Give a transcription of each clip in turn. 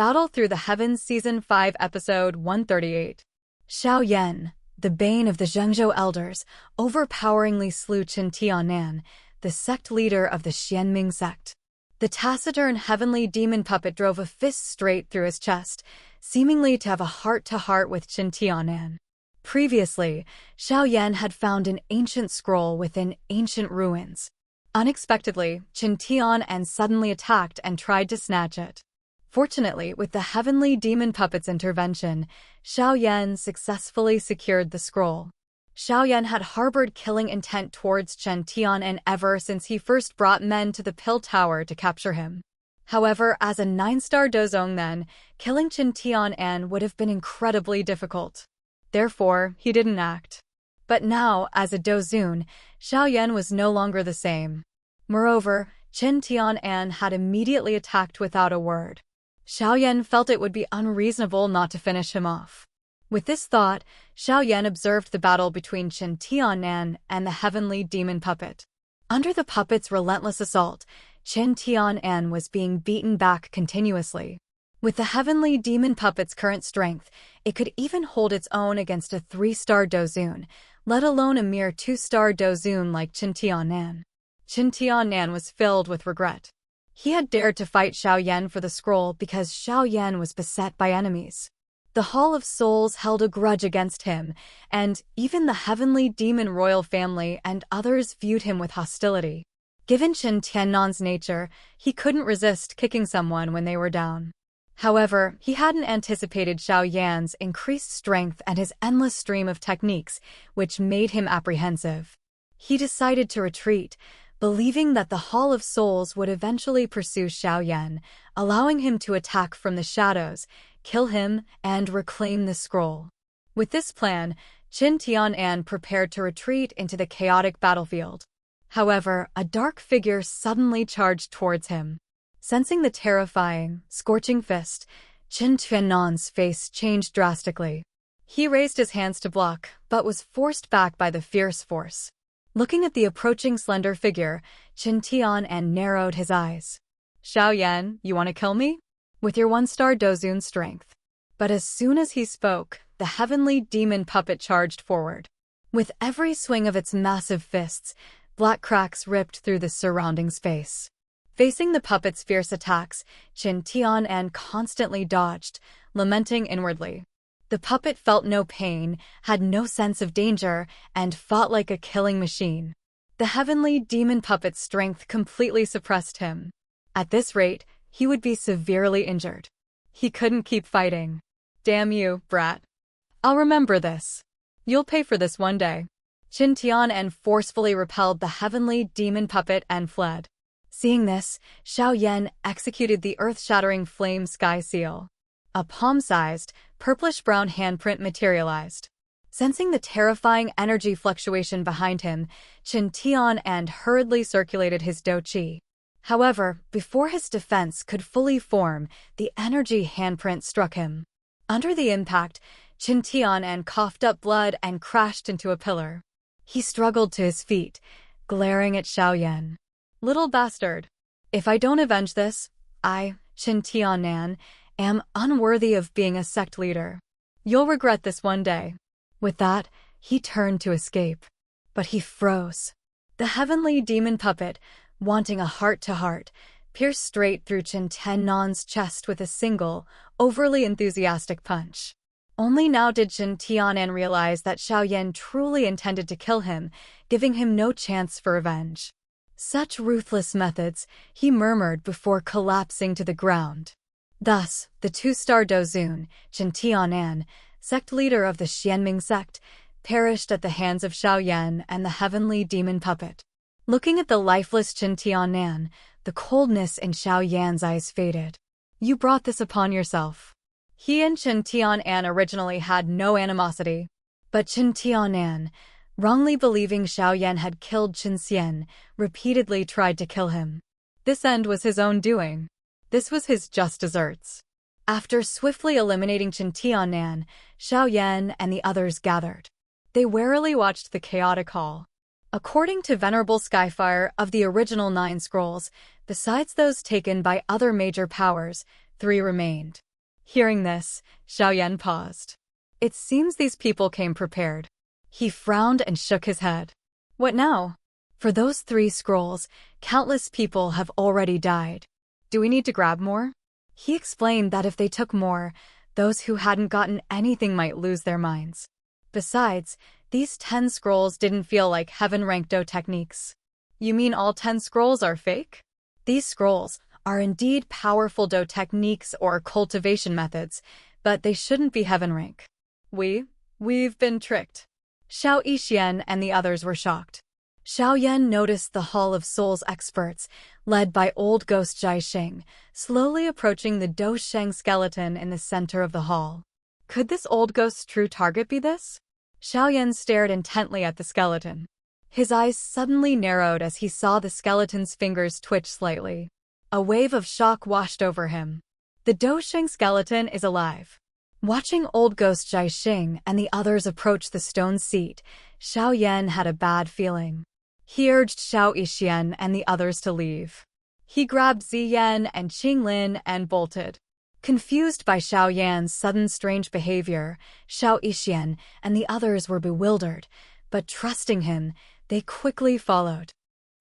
Battle Through the Heavens Season 5 Episode 138. Xiao Yan, the bane of the Zhengzhou elders, overpoweringly slew Chen Tiannan, the sect leader of the Xianming sect. The taciturn heavenly demon puppet drove a fist straight through his chest, seemingly to have a heart-to-heart with Chen Tiannan. Previously, Xiao Yan had found an ancient scroll within ancient ruins. Unexpectedly, Chen Tiannan suddenly attacked and tried to snatch it. Fortunately, with the heavenly demon puppet's intervention, Xiao Yan successfully secured the scroll. Xiao Yan had harbored killing intent towards Chen Tiannan ever since he first brought men to the Pill Tower to capture him. However, as a 9-star dozong then, killing Chen Tiannan would have been incredibly difficult. Therefore, he didn't act. But now, as a dozun, Xiao Yan was no longer the same. Moreover, Chen Tiannan had immediately attacked without a word. Xiao Yan felt it would be unreasonable not to finish him off. With this thought, Xiao Yan observed the battle between Chen Tiannan and the heavenly demon puppet. Under the puppet's relentless assault, Chen Tiannan was being beaten back continuously. With the heavenly demon puppet's current strength, it could even hold its own against a 3-star dozun, let alone a mere 2-star dozun like Chen Tiannan. Chen Tiannan was filled with regret. He had dared to fight Xiao Yan for the scroll because Xiao Yan was beset by enemies. The Hall of Souls held a grudge against him, and even the heavenly demon royal family and others viewed him with hostility. Given Chen Tiannan's nature, he couldn't resist kicking someone when they were down. However, he hadn't anticipated Xiao Yan's increased strength and his endless stream of techniques, which made him apprehensive. He decided to retreat, believing that the Hall of Souls would eventually pursue Xiao Yan, allowing him to attack from the shadows, kill him, and reclaim the scroll. With this plan, Chen Tiannan prepared to retreat into the chaotic battlefield. However, a dark figure suddenly charged towards him. Sensing the terrifying, scorching fist, Chen Tiannan's face changed drastically. He raised his hands to block, but was forced back by the fierce force. Looking at the approaching slender figure, Chen Tiannan narrowed his eyes. "Xiao Yan, you want to kill me? With your 1-star dozun strength." But as soon as he spoke, the heavenly demon puppet charged forward. With every swing of its massive fists, black cracks ripped through the surrounding space. Facing the puppet's fierce attacks, Chen Tiannan constantly dodged, lamenting inwardly. The puppet felt no pain, had no sense of danger, and fought like a killing machine. The heavenly demon puppet's strength completely suppressed him. At this rate, he would be severely injured. He couldn't keep fighting. "Damn you, brat. I'll remember this. You'll pay for this one day." Chen Tiannan forcefully repelled the heavenly demon puppet and fled. Seeing this, Xiao Yan executed the earth-shattering flame sky seal. A palm-sized, purplish-brown handprint materialized. Sensing the terrifying energy fluctuation behind him, Chen Tiannan hurriedly circulated his do qi. However, before his defense could fully form, the energy handprint struck him. Under the impact, Chen Tiannan coughed up blood and crashed into a pillar. He struggled to his feet, glaring at Xiao Yan. "Little bastard. If I don't avenge this, I, Chen Tiannan, am unworthy of being a sect leader. You'll regret this one day." With that, he turned to escape. But he froze. The heavenly demon puppet, wanting a heart-to-heart, pierced straight through Chen Tiannan's chest with a single, overly enthusiastic punch. Only now did Chen Tiannan realize that Xiao Yan truly intended to kill him, giving him no chance for revenge. "Such ruthless methods," he murmured before collapsing to the ground. Thus, the 2-star dozun, Chen Tiannan, sect leader of the Xianming sect, perished at the hands of Xiao Yan and the heavenly demon puppet. Looking at the lifeless Chen Tiannan, the coldness in Xiao Yan's eyes faded. "You brought this upon yourself." He and Chen Tiannan originally had no animosity. But Chen Tiannan, wrongly believing Xiao Yan had killed Chen Xian, repeatedly tried to kill him. This end was his own doing. This was his just desserts. After swiftly eliminating Chen Tiannan, Xiao Yan and the others gathered. They warily watched the chaotic hall. According to Venerable Skyfire of the original 9 scrolls, besides those taken by other major powers, 3 remained. Hearing this, Xiao paused. It seems these people came prepared. He frowned and shook his head. What now? For those 3 scrolls, countless people have already died. Do we need to grab more? He explained that if they took more, those who hadn't gotten anything might lose their minds. Besides, these 10 scrolls didn't feel like heaven-ranked Do techniques. You mean all 10 scrolls are fake? These scrolls are indeed powerful Do techniques or cultivation methods, but they shouldn't be heaven rank. We've been tricked. Xiao Yixian and the others were shocked. Xiao noticed the Hall of Souls experts, led by old ghost Jiaxing, slowly approaching the Do Sheng skeleton in the center of the hall. Could this old ghost's true target be this? Xiao stared intently at the skeleton. His eyes suddenly narrowed as he saw the skeleton's fingers twitch slightly. A wave of shock washed over him. The Do Sheng skeleton is alive. Watching old ghost Jiaxing and the others approach the stone seat, Xiao had a bad feeling. He urged Xiao Yixian and the others to leave. He grabbed Ziyan and Qinglin and bolted. Confused by Xiao sudden strange behavior, Xiao Yixian and the others were bewildered, but trusting him, they quickly followed.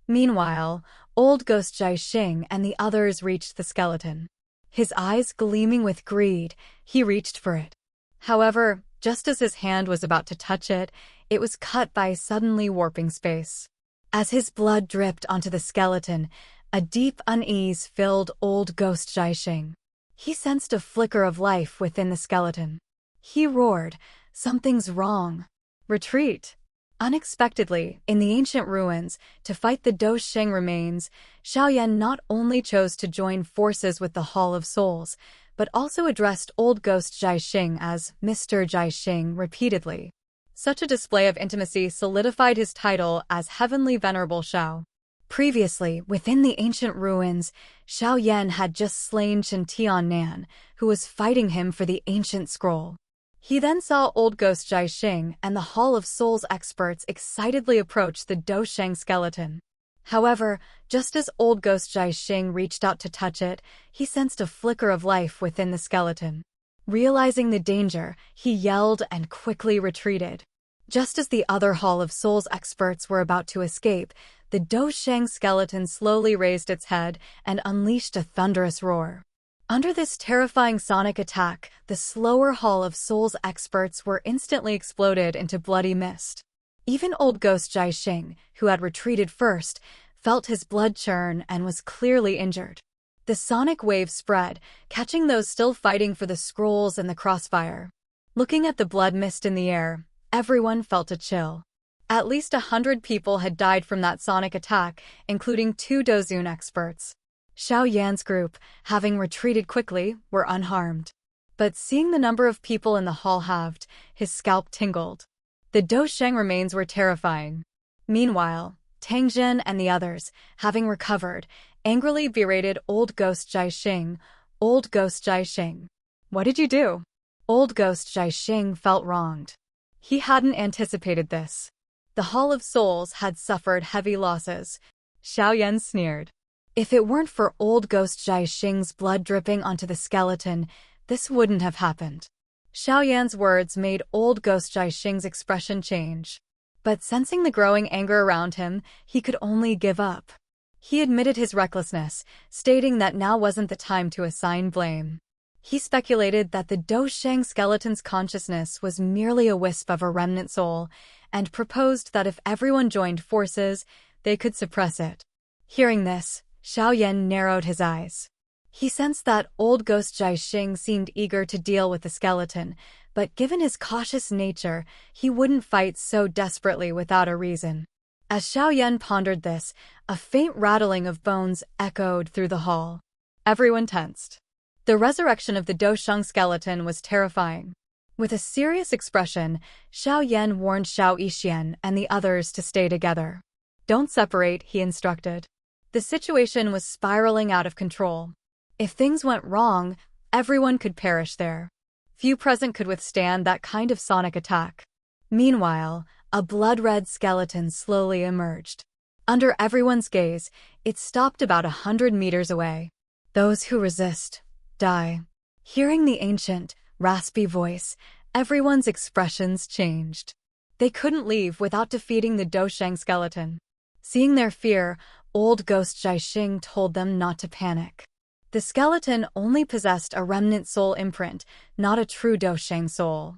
Meanwhile, old ghost Jiaxing and the others reached the skeleton. His eyes gleaming with greed, he reached for it. However, just as his hand was about to touch it, it was cut by suddenly warping space. As his blood dripped onto the skeleton, a deep unease filled old ghost Jiaxing. He sensed a flicker of life within the skeleton. He roared, "Something's wrong. Retreat!" Unexpectedly, in the ancient ruins, to fight the Do Sheng remains, Xiao not only chose to join forces with the Hall of Souls, but also addressed old ghost Jiaxing as Mr. Jiaxing repeatedly. Such a display of intimacy solidified his title as Heavenly Venerable Xiao. Previously, within the ancient ruins, Xiao had just slain Chen Tiannan, who was fighting him for the ancient scroll. He then saw old ghost Jiaxing and the Hall of Souls experts excitedly approach the Do Sheng skeleton. However, just as old ghost Jiaxing reached out to touch it, he sensed a flicker of life within the skeleton. Realizing the danger, he yelled and quickly retreated. Just as the other Hall of Souls experts were about to escape, the Do Sheng skeleton slowly raised its head and unleashed a thunderous roar. Under this terrifying sonic attack, the slower Hall of Souls experts were instantly exploded into bloody mist. Even old ghost Jiaxing, who had retreated first, felt his blood churn and was clearly injured. The sonic wave spread, catching those still fighting for the scrolls in the crossfire. Looking at the blood mist in the air, everyone felt a chill. At least 100 people had died from that sonic attack, including 2 Dozun experts. Xiao group, having retreated quickly, were unharmed. But seeing the number of people in the hall halved, his scalp tingled. The Do Sheng remains were terrifying. Meanwhile, Tangjin and the others, having recovered, angrily berated old ghost Jiaxing. Old ghost Jiaxing. What did you do? Old ghost Jiaxing felt wronged. He hadn't anticipated this. The Hall of Souls had suffered heavy losses. Xiao sneered. If it weren't for old ghost Jiaxing's blood dripping onto the skeleton, this wouldn't have happened. Xiao words made old ghost Jiaxing's expression change. But sensing the growing anger around him, he could only give up. He admitted his recklessness, stating that now wasn't the time to assign blame. He speculated that the Do Sheng skeleton's consciousness was merely a wisp of a remnant soul, and proposed that if everyone joined forces, they could suppress it. Hearing this, Xiao narrowed his eyes. He sensed that old ghost Jiaxing seemed eager to deal with the skeleton, but given his cautious nature, he wouldn't fight so desperately without a reason. As Xiao pondered this, a faint rattling of bones echoed through the hall. Everyone tensed. The resurrection of the Do Sheng skeleton was terrifying. With a serious expression, Xiao warned Xiao Yixian and the others to stay together. Don't separate, he instructed. The situation was spiraling out of control. If things went wrong, everyone could perish there. Few present could withstand that kind of sonic attack. Meanwhile, a blood-red skeleton slowly emerged. Under everyone's gaze, it stopped about 100 meters away. Those who resist, die. Hearing the ancient, raspy voice, everyone's expressions changed. They couldn't leave without defeating the Dousheng skeleton. Seeing their fear, old ghost Jiaxing told them not to panic. The skeleton only possessed a remnant soul imprint, not a true Dousheng soul.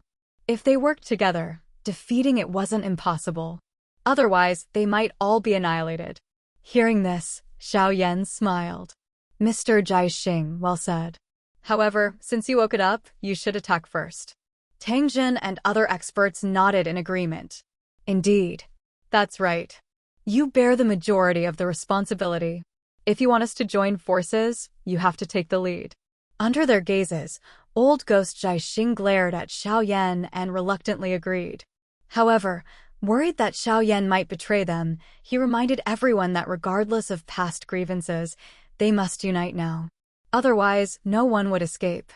If they worked together, defeating it wasn't impossible. Otherwise, they might all be annihilated. Hearing this, Xiao smiled. Mr. Jiaxing, well said. However, since you woke it up, you should attack first. Tang Jin and other experts nodded in agreement. Indeed. That's right. You bear the majority of the responsibility. If you want us to join forces, you have to take the lead. Under their gazes, old ghost Jiaxing glared at Xiao and reluctantly agreed. However, worried that Xiao might betray them, he reminded everyone that regardless of past grievances, they must unite now. Otherwise, no one would escape.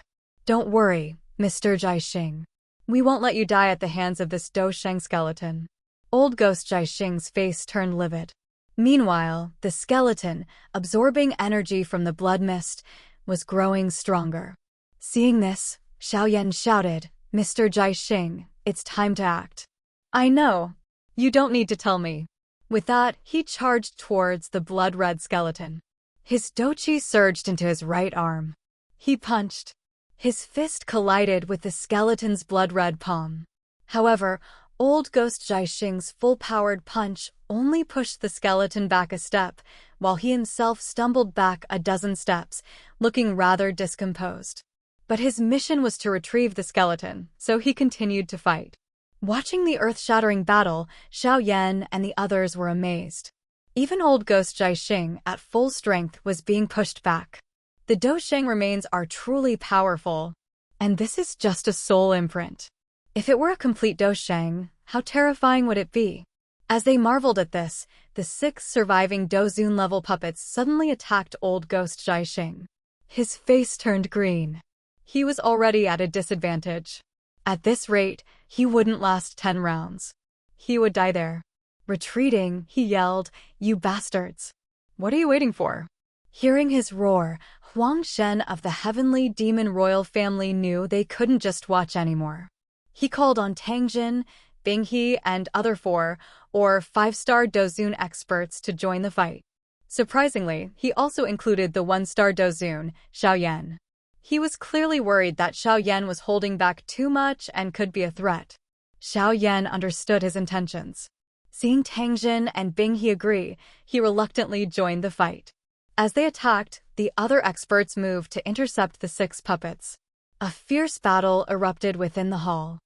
Don't worry, Mr. Jiaxing. We won't let you die at the hands of this Dousheng skeleton. Old ghost Jiaxing's face turned livid. Meanwhile, the skeleton, absorbing energy from the blood mist, was growing stronger. Seeing this, Xiao shouted, Mr. Jiaxing, it's time to act. I know. You don't need to tell me. With that, he charged towards the blood-red skeleton. His doqi surged into his right arm. He punched. His fist collided with the skeleton's blood-red palm. However, old ghost Jiaxing's full-powered punch only pushed the skeleton back a step, while he himself stumbled back a dozen steps, looking rather discomposed. But his mission was to retrieve the skeleton, so he continued to fight. Watching the earth-shattering battle, Xiao and the others were amazed. Even old ghost Jiaxing, at full strength, was being pushed back. The Dousheng remains are truly powerful, and this is just a soul imprint. If it were a complete Dousheng, how terrifying would it be? As they marveled at this, the 6 surviving Dozun-level puppets suddenly attacked old ghost Jiaxing. His face turned green. He was already at a disadvantage. At this rate, he wouldn't last 10 rounds. He would die there. Retreating, he yelled, "You bastards! What are you waiting for?" Hearing his roar, Huang Shen of the Heavenly Demon Royal family knew they couldn't just watch anymore. He called on Tang Jin, Bing He, and other 4 or 5-star Dozun experts to join the fight. Surprisingly, he also included the 1-star Dozun, Xiao. He was clearly worried that Xiao was holding back too much and could be a threat. Xiao understood his intentions. Seeing Tang Jin and Bing He agree, he reluctantly joined the fight. As they attacked, the other experts moved to intercept the 6 puppets. A fierce battle erupted within the hall.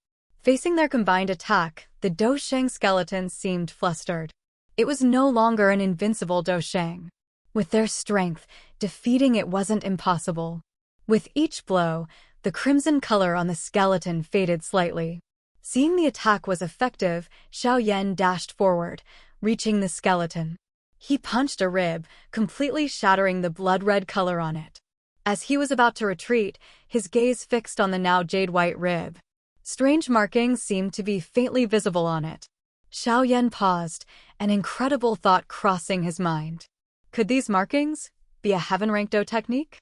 Facing their combined attack, the Dousheng skeleton seemed flustered. It was no longer an invincible Dousheng. With their strength, defeating it wasn't impossible. With each blow, the crimson color on the skeleton faded slightly. Seeing the attack was effective, Xiao dashed forward, reaching the skeleton. He punched a rib, completely shattering the blood-red color on it. As he was about to retreat, his gaze fixed on the now jade-white rib. Strange markings seemed to be faintly visible on it. Xiao paused, an incredible thought crossing his mind. Could these markings be a heaven-ranked technique?